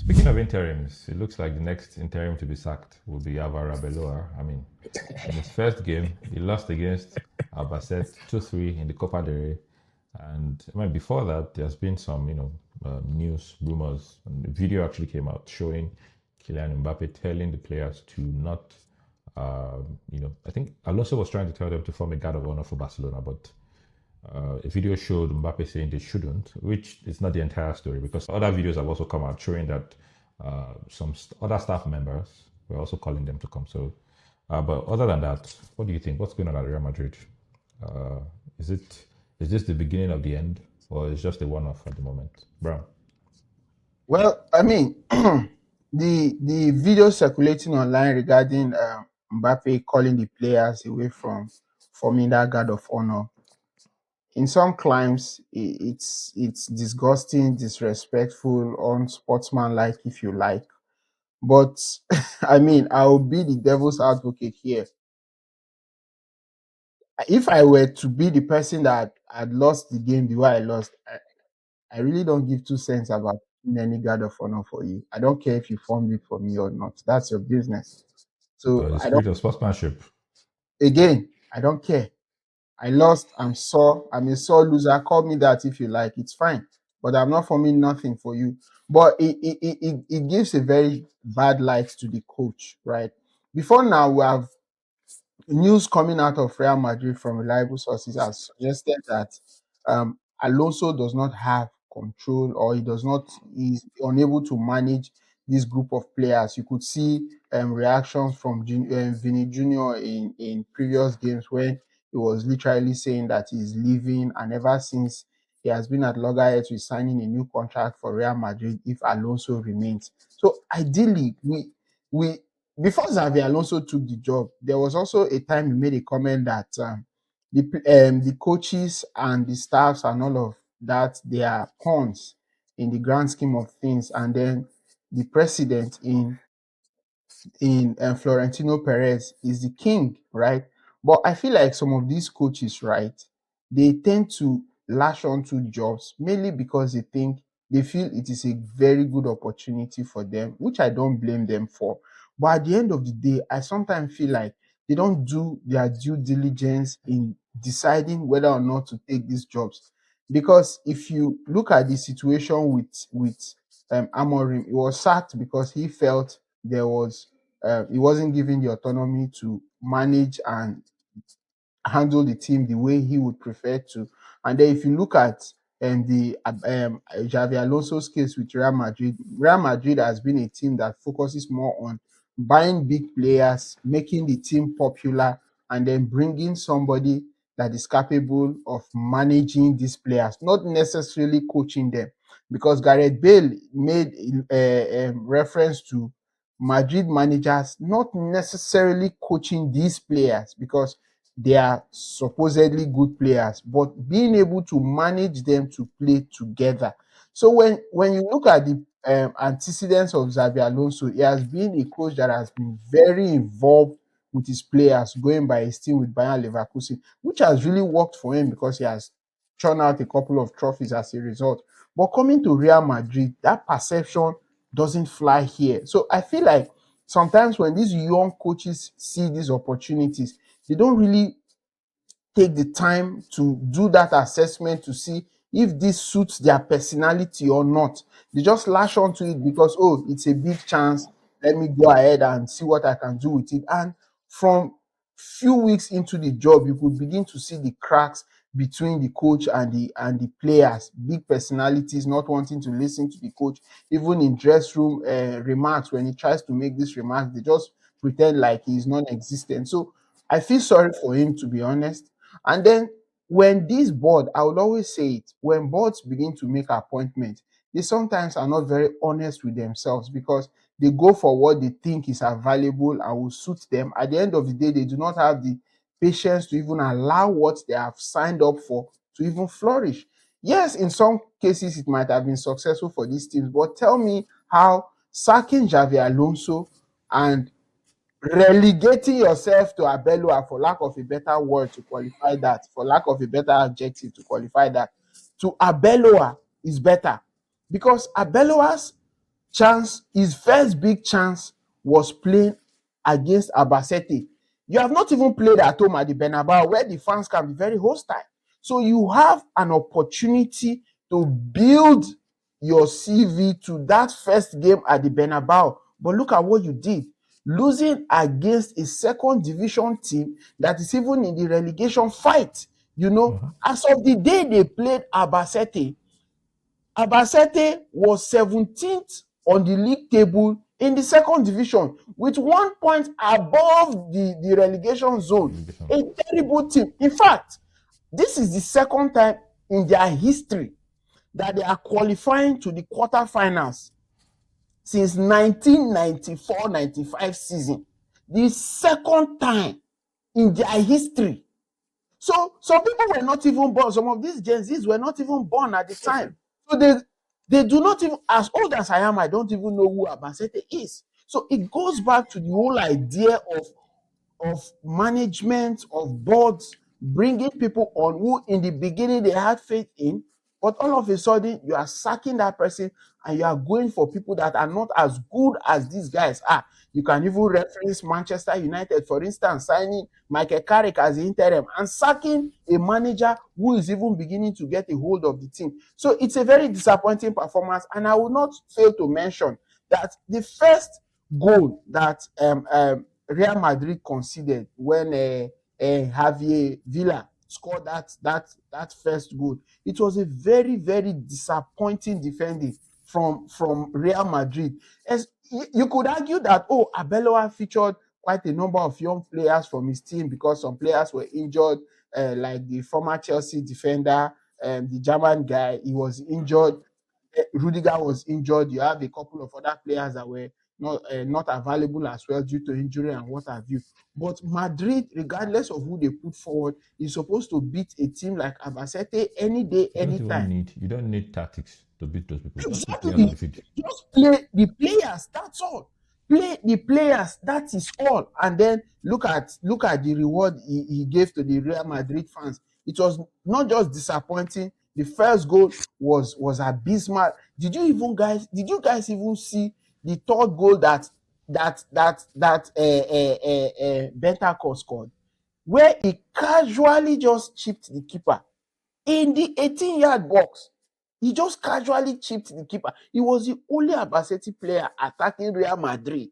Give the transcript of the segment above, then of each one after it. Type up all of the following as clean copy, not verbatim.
Speaking of interims, it looks like the next interim to be sacked will be Álvaro Arbeloa. I mean, in his first game, he lost against Albacete 2-3 in the Copa del Rey. And I mean, before that, there's been some, news, rumors, and the video actually came out showing Kylian Mbappé telling the players to not, I think Alonso was trying to tell them to form a guard of honor for Barcelona, but a video showed Mbappe saying they shouldn't, which is not the entire story because other videos have also come out showing that other staff members were also calling them to come. So, but other than that, what do you think? What's going on at Real Madrid? Uh, is it is this the beginning of the end, or is just a one-off at the moment, Brown? Well, I mean, the video circulating online regarding Mbappe calling the players away from forming that guard of honor. In some climes, it's disgusting, disrespectful, unsportsmanlike, if you like. But I mean, I'll be the devil's advocate here. If I were to be the person that had lost the game the way I lost, I really don't give 2 cents about any guard of honor for you. I don't care if you formed it for me or not. That's your business. So The I don't. spirit of sportsmanship. Again, I don't care. I lost. I'm sore. I'm a sore loser. Call me that if you like. It's fine. But I'm not forming nothing for you. But it gives a very bad light to the coach, right? Before now, we have news coming out of Real Madrid from reliable sources has suggested that Alonso does not have control, or he does not, is unable to manage this group of players. You could see reactions from Vinny Jr. in previous games when he was literally saying that he's leaving, and ever since he has been at loggerheads with signing a new contract for Real Madrid if Alonso remains. So ideally, we before Xavi Alonso took the job, there was also a time he made a comment that the coaches and the staffs and all of that, they are pawns in the grand scheme of things, and then the president in Florentino Perez is the king, right? But I feel like some of these coaches, right, they tend to lash onto jobs mainly because they feel it is a very good opportunity for them, which I don't blame them for. But at the end of the day, I sometimes feel like they don't do their due diligence in deciding whether or not to take these jobs. Because if you look at the situation with Amorim, it was sacked because he felt there was he wasn't given the autonomy to manage and handle the team the way he would prefer to. And then if you look at the Xavi Alonso's case with Real Madrid has been a team that focuses more on buying big players, making the team popular, and then bringing somebody that is capable of managing these players, not necessarily coaching them. Because Gareth Bale made reference to Madrid managers not necessarily coaching these players because they are supposedly good players, but being able to manage them to play together. So when you look at the antecedents of Xabi Alonso, he has been a coach that has been very involved with his players, going by his team with Bayern Leverkusen, which has really worked for him because he has churned out a couple of trophies as a result. But coming to Real Madrid, that perception doesn't fly here. So I feel like sometimes when these young coaches see these opportunities, they don't really take the time to do that assessment to see if this suits their personality or not. They just lash onto it because, oh, it's a big chance. Let me go ahead and see what I can do with it. And from few weeks into the job, you could begin to see the cracks between the coach and the players. Big personalities not wanting to listen to the coach, even in dress room remarks. When he tries to make this remark, they just pretend like he's non-existent. So I feel sorry for him, to be honest. And then when this board, I would always say it, when boards begin to make appointments, they sometimes are not very honest with themselves because they go for what they think is available and will suit them. At the end of the day, they do not have the patience to even allow what they have signed up for to even flourish. Yes, in some cases it might have been successful for these teams, but tell me how sacking Javier Alonso and relegating yourself to Arbeloa, for lack of a better word to qualify that, for lack of a better adjective to qualify that, to Arbeloa is better because Arbeloa's his first big chance was playing against Albacete. You have not even played at home at the Bernabeu, where the fans can be very hostile. So you have an opportunity to build your CV to that first game at the Bernabeu. But look at what you did. Losing against a second division team that is even in the relegation fight. As of the day they played Albacete was 17th on the league table in the second division with 1 point above the relegation zone. A terrible team. In fact, this is the second time in their history that they are qualifying to the quarterfinals since 1994-95 season. The second time in their history. So some people were not even born. Some of these Gen Zs were not even born at the time. So they do not even, as old as I am, I don't even know who Albacete is. So it goes back to the whole idea of management, of boards, bringing people on who in the beginning they had faith in, but all of a sudden you are sacking that person and you are going for people that are not as good as these guys are. You can even reference Manchester United, for instance, signing Michael Carrick as the interim and sacking a manager who is even beginning to get a hold of the team. So it's a very disappointing performance, and I will not fail to mention that the first goal that Real Madrid conceded when Javier Villa scored that first goal, it was a very, very disappointing defending from Real Madrid. As you could argue that, Arbeloa featured quite a number of young players from his team because some players were injured, like the former Chelsea defender, the German guy, he was injured. Rudiger was injured. You have a couple of other players that were not available as well due to injury and what have you. But Madrid, regardless of who they put forward, is supposed to beat a team like Albacete any day, anytime. You don't need tactics to beat those people. Just put players on Exactly. the field. Just play the players. That's all. Play the players. That is all. And then look at the reward he gave to the Real Madrid fans. It was not just disappointing. The first goal was abysmal. Did you guys even see the third goal that Bentancur scored, where he casually just chipped the keeper in the 18-yard box? He just casually chipped the keeper. He was the only Albacete player attacking Real Madrid,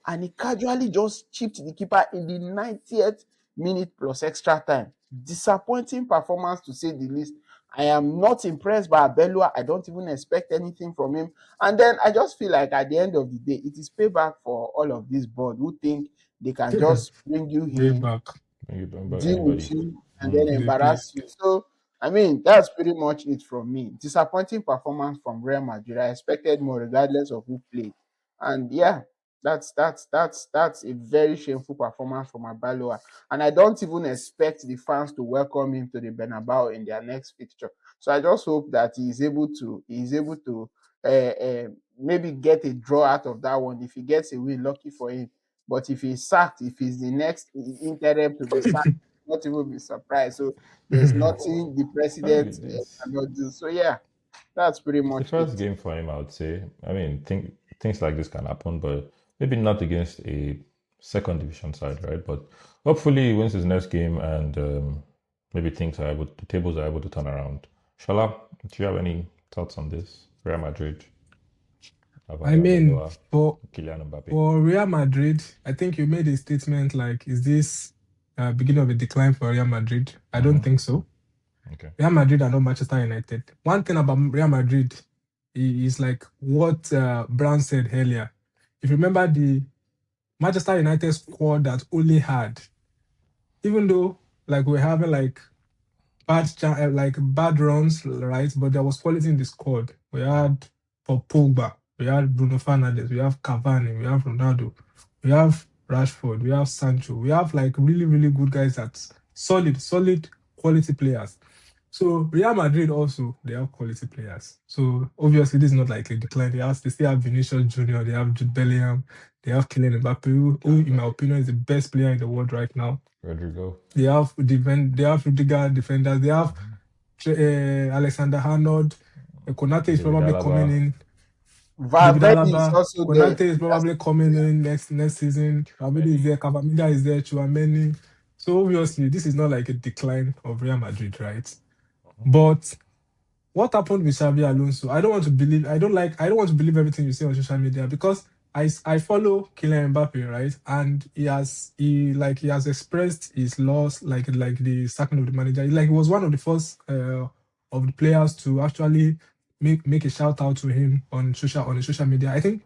and he casually just chipped the keeper in the 90th minute plus extra time. Disappointing performance, to say the least. I am not impressed by Arbeloa. I don't even expect anything from him. And then I just feel like at the end of the day, it is payback for all of this board who think they can just bring you Way in, back. deal with Anybody. you, and then They play. embarrass you. So, I mean, that's pretty much it from me. Disappointing performance from Real Madrid. I expected more, regardless of who played. And yeah, that's a very shameful performance from Abaloa. And I don't even expect the fans to welcome him to the Bernabeu in their next fixture. So I just hope that he is able to maybe get a draw out of that one. If he gets a win, lucky for him. But if he's sacked, if he's the next interim to be sacked, not even be surprised. So there's nothing the president cannot do. So yeah, that's pretty It's the much first it. game for him, I would say. I mean, things like this can happen, but maybe not against a second division side, right? But hopefully he wins his next game and maybe the tables are able to turn around. Shala, do you have any thoughts on this? Real Madrid, I Álvaro mean, Arbeloa, for Kylian Mbappé. for Real Madrid, I think you made a statement like, is this beginning of a decline for Real Madrid? I don't think so. Okay. Real Madrid are not Manchester United. One thing about Real Madrid is like what Brown said earlier. If you remember the Manchester United squad that only had, even though like we're having like bad runs, right? But there was quality in the squad. We had Pogba, we had Bruno Fernandes, we have Cavani, we have Ronaldo, we have Rashford, we have Sancho. We have like really, really good guys that's solid quality players. So Real Madrid also, they have quality players. So obviously this is not like a decline. They still have Vinicius Junior, they have Jude Bellingham, they have Kylian Mbappé, who in my opinion is the best player in the world right now. Rodrigo. They have Rudiger defenders. They have Alexander Arnold. Konate is David probably Alaba. coming in. David Valverde is Alaba, also there. Konate is probably coming in next season. Valverde is there, Cavamina is there, Chouameni. So obviously, this is not like a decline of Real Madrid, right? But what happened with Xabi Alonso? I don't want to believe. I don't want to believe everything you say on social media because I follow Kylian Mbappé, right? And he has expressed his loss, like the sacking of the manager. Like he was one of the first of the players to actually make a shout out to him on the social media. I think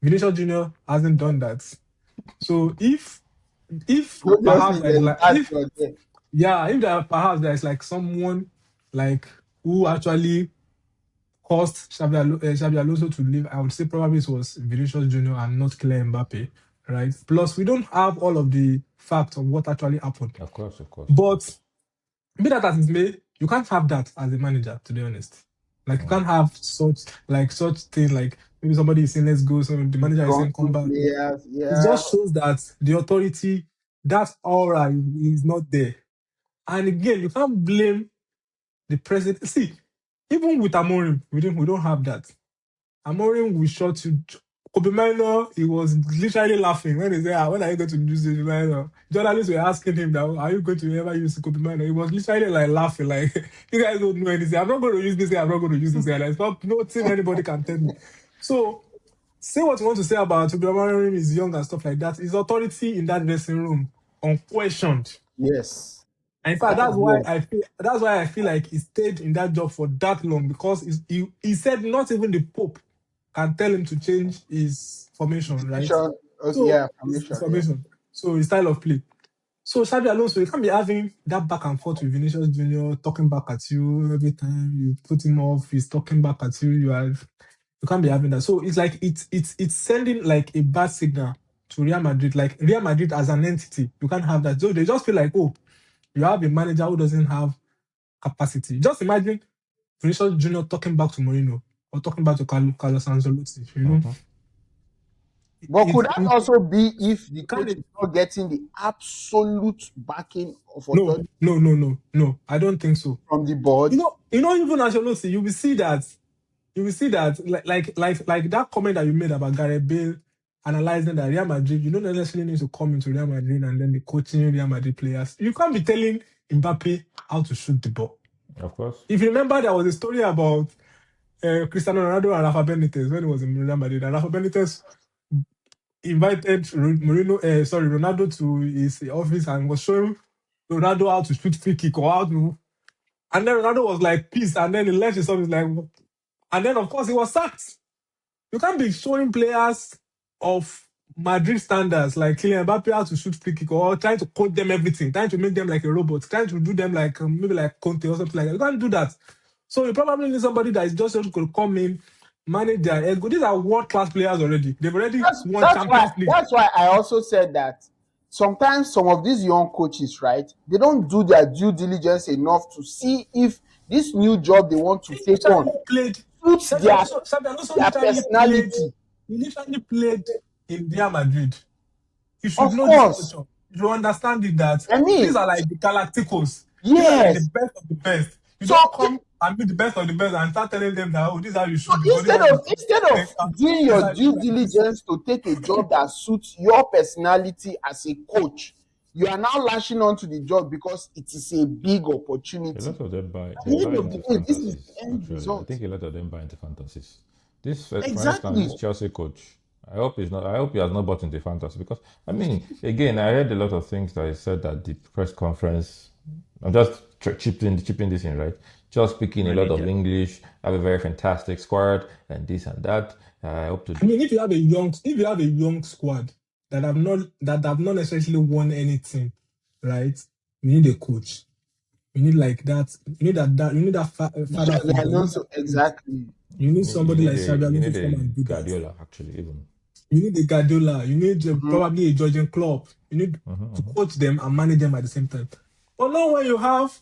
Vinicius Junior hasn't done that. So if perhaps Obviously, there's there's like that if you're there. yeah, if there perhaps there's like someone like who actually caused Xabi Alonso to leave, I would say probably it was Vinicius Junior and not Kylian Mbappe, right? Plus, we don't have all of the facts of what actually happened. Of course, of course. But be that as it may, you can't have that as a manager, to be honest. Like you can't have such thing like maybe somebody is saying let's go, so the manager is saying come Drunken back. players, It yeah. just shows that the authority, that aura is not there. And again, you can't blame the president. See, even with Amorim, we don't have that. Amorim will shot you. Kobe Mino, he was literally laughing when he said, when are you going to use Kobe Mino? Journalists were asking him that, are you going to ever use Kobe Mino? He was literally like laughing, like, you guys don't know anything. I'm not going to use this guy. I'm not going to use this guy. Like, it's not nothing anybody can tell me. So, say what you want to say about Kobe Amorim is young and stuff like that. His authority in that dressing room, unquestioned. Yes. And in fact, That is what. that's why I feel like he stayed in that job for that long because he said not even the Pope can tell him to change his formation, right? Okay, So yeah, his formation, yeah. formation, so his style of play. So Xabi Alonso, you can't be having that back and forth with Vinicius Junior talking back at you every time you put him off. He's talking back at you. You can't be having that. So it's like it's sending like a bad signal to Real Madrid. Like Real Madrid as an entity, you can't have that. So they just feel like, oh, you have a manager who doesn't have capacity. Just imagine Vinicius Junior talking back to Mourinho or talking back to Carlos Ancelotti. You know, But could that it also be if the kind coach of is not getting the absolute backing of no, authority no. I don't think so. from the board? Even Ancelotti, you will see that. You will see that, like that comment that you made about Gareth Bale analyzing that Real Madrid. You don't necessarily need to come into Real Madrid and then the coaching Real Madrid players. You can't be telling Mbappe how to shoot the ball. Of course. If you remember, there was a story about Cristiano Ronaldo and Rafa Benitez when he was in Real Madrid, and Rafa Benitez invited Ronaldo to his office and was showing Ronaldo how to shoot free kick or how to, and then Ronaldo was like, peace, and then he left his office like, and then of course he was sacked. You can't be showing players of Madrid standards like Kylian Mbappé how to shoot free kick or trying to coach them everything, trying to make them like a robot, trying to do them like maybe like Conte or something like that. You can't do that. So you probably need somebody that is just going to come in, manage their ego. These are world-class players already. They've already won Champions League. That's why I also said that sometimes some of these young coaches, right, they don't do their due diligence enough to see if this new job they want to take on suits their personality. He literally played in Real Madrid. You should Of know this course. culture. You should understand it that I mean, these are like the Galacticos. These are like the yes. best of the best. You So don't come and be the best of the best and start telling them that, oh, this is how you should be. instead of doing your due diligence to take a job that suits your personality as a coach, you are now lashing onto the job because it is a big opportunity. A lot of them buy At the end of into the day, this is fantasies. the end Actually, I result. think a lot of them buy into fantasies. This, for Exactly. instance, this Chelsea coach. I hope he has not bought into fantasy because I mean, again, I heard a lot of things that he said at the press conference. I'm just chipping this in, right? Just speaking a lot of English, have a very fantastic squad, and this and that. I hope to. I mean, if you have a young squad that have not necessarily won anything, right? You need a coach. You need like that. You need that father figure. Exactly. You need somebody like Xabi Alonso You need to come a and do that. Guardiola, actually, even. You need a Guardiola. You need probably a Jurgen Klopp. You need to coach them and manage them at the same time. But now when you have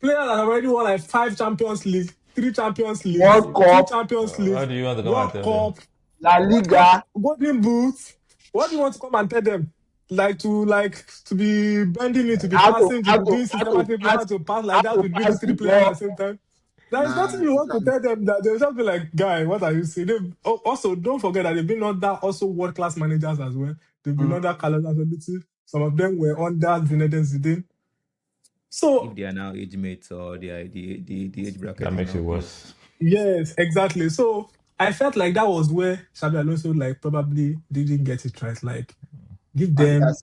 players that have already won like 5 Champions League, 3 Champions League, World 2 Cup, Champions League, How do you want to come World and tell them? Cup, La Liga, Golden Boots. What do you want to come and tell them? Like to be bending it, to be How to- passing, how to be to- doing how to systematic, pass- how to pass how like that, to to pass dribble 3 the players at ball. the same time. There's nothing you want to tell them that they'll just be like, guy, what are you saying? Also, don't forget that they've been under also world-class managers as well. They've been under Carlos Ancelotti. Some of them were under Zinedine Zidane. So if they are now age mates or the age bracket That is makes not it close. worse. yes, exactly. So I felt like that was where Xabi Alonso like probably didn't get it right. Like give them,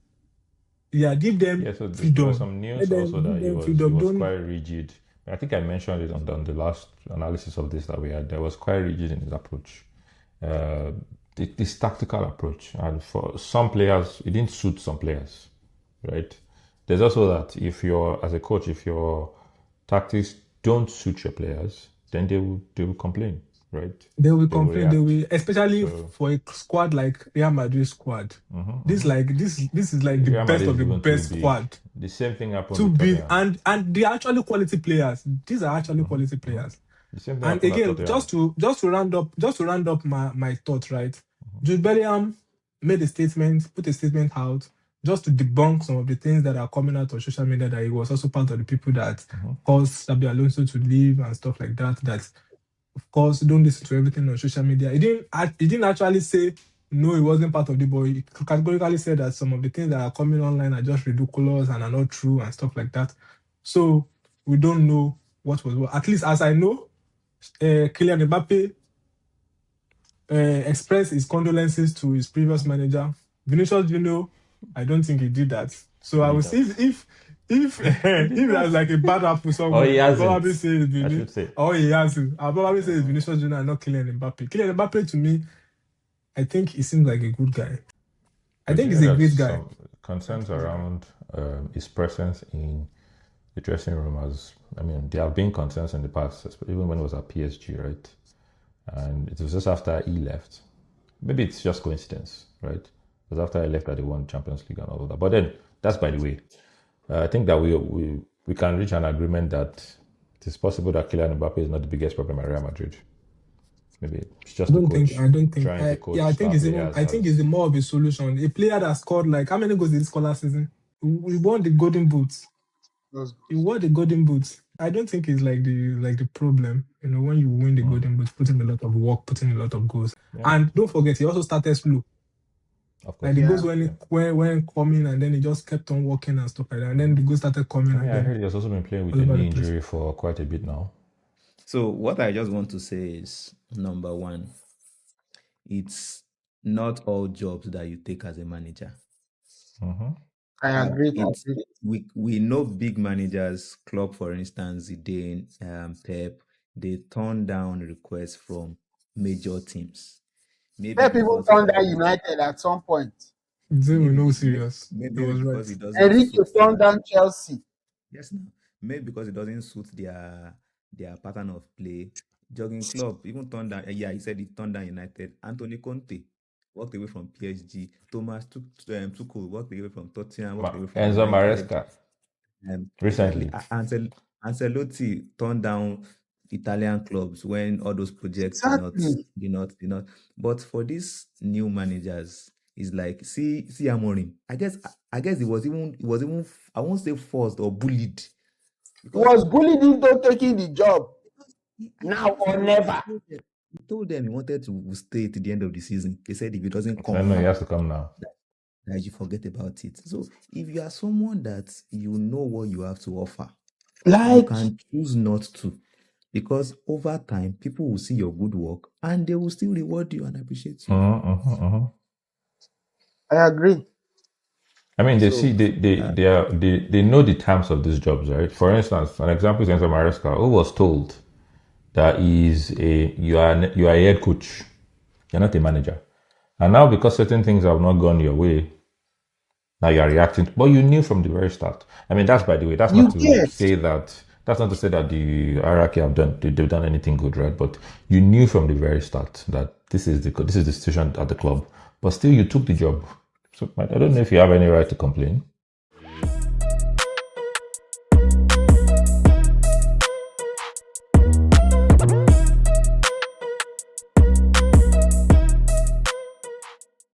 give them Yeah, so there was freedom. some Let news also them give that them he freedom. was Don't quite rigid. I think I mentioned it on the last analysis of this that we had. There was quite rigid in his approach, uh, this tactical approach, and for some players, it didn't suit some players, right? There's also that if you're as a coach, if your tactics don't suit your players, then they will complain, right? they will They will complain. They react. will, especially So for a squad like Real Madrid squad. This is like the Real best Madrid of is the even too best big. squad. The same thing happened Too with big Tottenham. and they're actually quality players. These are actually quality players. The same thing And happened at again, Tottenham. just to round up my thoughts, right? Jude Bellingham made a statement, put a statement out just to debunk some of the things that are coming out of social media that he was also part of the people that caused Xabi Alonso to leave and stuff like that. That of course don't listen to everything on social media. He didn't actually say no, he wasn't part of the boy. He categorically said that some of the things that are coming online are just ridiculous and are not true and stuff like that. So we don't know what was what. At least as I know, Kylian Mbappé expressed his condolences to his previous manager. Vinicius Junior, I don't think he did that. So I will see if if there's like a bad apple somewhere, he I'll hasn't. probably say it's I Vinicius. should say. Or he has to. I'll probably say it's Vinicius Junior and not Kylian Mbappé. Kylian Mbappé to me, I think he seems like a good guy. I But think you he's know, a there's great guy. some concerns around his presence in the dressing room. I mean, there have been concerns in the past, even when it was at PSG, right? And it was just after he left. Maybe it's just coincidence, right? It was after I left that they won Champions League and all of that. But then, that's by the way. I think that we can reach an agreement that it is possible that Kylian Mbappé is not the biggest problem at Real Madrid. Maybe it's just the coach I don't think. trying to coach I think star it's even. players. I think it's more of a solution. A player that scored like how many goals did he score last season? We won the Golden Boots. He won the Golden Boots. I don't think it's like the problem. You know, when you win the Golden Boots, putting a lot of work, putting a lot of goals, and don't forget he also started slow. Of course. Like the goals when coming and then he just kept on working and stuff like that. And then the goals started coming. I heard he has also been playing with a knee injury for quite a bit now. So what I just want to say is, number one, it's not all jobs that you take as a manager. I agree. We know big managers, Klopp for instance, Zidane, Pep, they turn down requests from major teams. Maybe Pep even turned down United at some point. They were no serious. Maybe was because right. it doesn't Enrique turned down Chelsea. Yes, no. Maybe because it doesn't suit their pattern of play. Jurgen Klopp even turned down. He said he turned down United. Antonio Conte walked away from PSG. Thomas Tuchel walked away from Tottenham. Walked away from Enzo United. Maresca. Recently, Ancelotti turned down Italian clubs when all those projects did not. But for these new managers, it's like see Amorim. I guess it was even I won't say forced or bullied. He was bullied into taking the job. Now or never. He told them he wanted to stay to the end of the season. They said if he doesn't come, he has to come now. That you forget about it. So if you are someone that you know what you have to offer, you can choose not to, because over time people will see your good work and they will still reward you and appreciate you. I agree. I mean, they know the terms of these jobs, right? For instance, an example is Enzo Maresca, who was told that you are a head coach, you're not a manager, and now because certain things have not gone your way, now you are reacting. But you knew from the very start. I mean, that's by the way, that's not to say that the hierarchy they've done anything good, right? But you knew from the very start that this is the situation at the club. But still, you took the job. So I don't know if you have any right to complain.